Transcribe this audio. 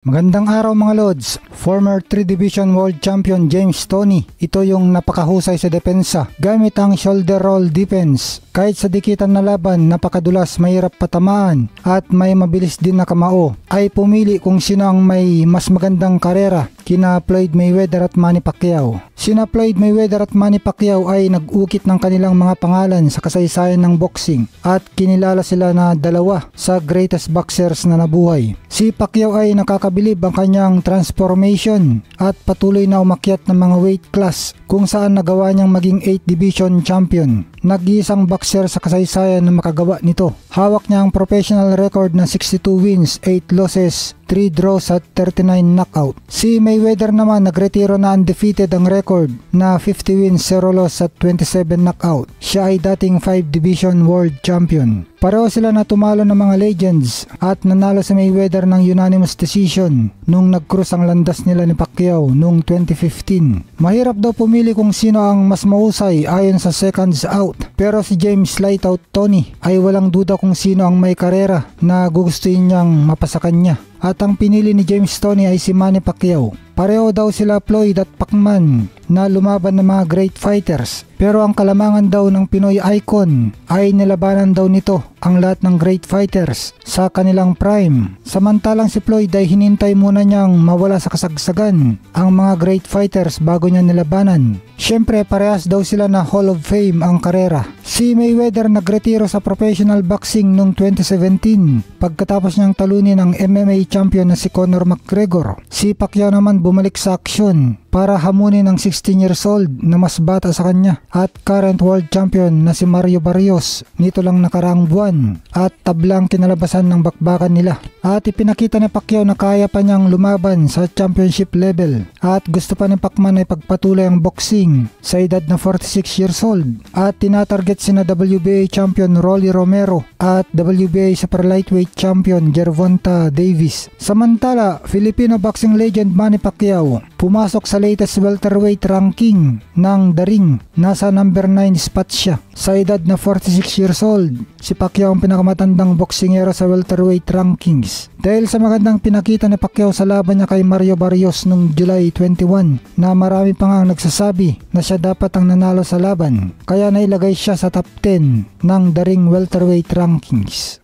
Magandang araw mga Lods, former 3 Division World Champion James Toney. Ito yung napakahusay sa depensa gamit ang shoulder roll defense. Kahit sa dikitan na laban, napakadulas, mahirap patamaan at may mabilis din na kamao, ay pumili kung sino ang may mas magandang karera kina Floyd Mayweather at Manny Pacquiao. Sina Floyd Mayweather at Manny Pacquiao ay nag-ukit ng kanilang mga pangalan sa kasaysayan ng boxing at kinilala sila na dalawa sa greatest boxers na nabuhay. Si Pacquiao ay nakakabilib ang kanyang transformation at patuloy na umakyat ng mga weight class kung saan nagawa niyang maging 8 division champion. Nag-iisang boxer sa kasaysayan na makagawa nito. Hawak niya ang professional record na 62 wins, 8 losses, 3 draws at 39 knockout. Si Mayweather naman nagretiro na undefeated ang record na 50 wins, 0 loss at 27 knockout. Siya ay dating 5 division world champion. Pareho sila na tumalo ng mga legends at nanalo si Mayweather ng unanimous decision nung nag-cross ang landas nila ni Pacquiao noong 2015. Mahirap daw pumili kung sino ang mas mahusay ayon sa seconds out. Pero si James Lightout Toney ay walang duda kung sino ang may karera na gugustuhin niyang mapasakan niya. At ang pinili ni James Toney ay si Manny Pacquiao. Pareho daw sila Floyd at Pacman na lumaban ng mga great fighters. Pero ang kalamangan daw ng Pinoy icon ay nilabanan daw nito ang lahat ng great fighters sa kanilang prime. Samantalang si Floyd ay hinintay muna niyang mawala sa kasagsagan ang mga great fighters bago niya nilabanan. Siyempre parehas daw sila na Hall of Fame ang karera. Si Mayweather nagretiro sa professional boxing noong 2017 pagkatapos niyang talunin ang MMA champion na si Conor McGregor. Si Pacquiao naman bumalik sa aksyon para hamunin ang 16 years old na mas bata sa kanya at current world champion na si Mario Barrios nito lang nakaraang buwan at tablang kinalabasan ng bakbakan nila. At ipinakita ni Pacquiao na kaya pa niyang lumaban sa championship level at gusto pa ni Pacman ay pagpatuloy ang boxing sa edad na 46 years old at tinatarget sina WBA champion Rolly Romero at WBA super lightweight champion Gervonta Davis. Samantala, Filipino boxing legend Manny Pacquiao pumasok sa latest welterweight ranking ng The Ring. Nasa number 9 spot siya. Sa edad na 46 years old, si Pacquiao ang pinakamatandang boksingero sa welterweight rankings. Dahil sa magandang pinakita ni Pacquiao sa laban niya kay Mario Barrios noong July 21 na marami pa nga nagsasabi na siya dapat ang nanalo sa laban. Kaya nailagay siya sa top 10 ng The Ring welterweight rankings.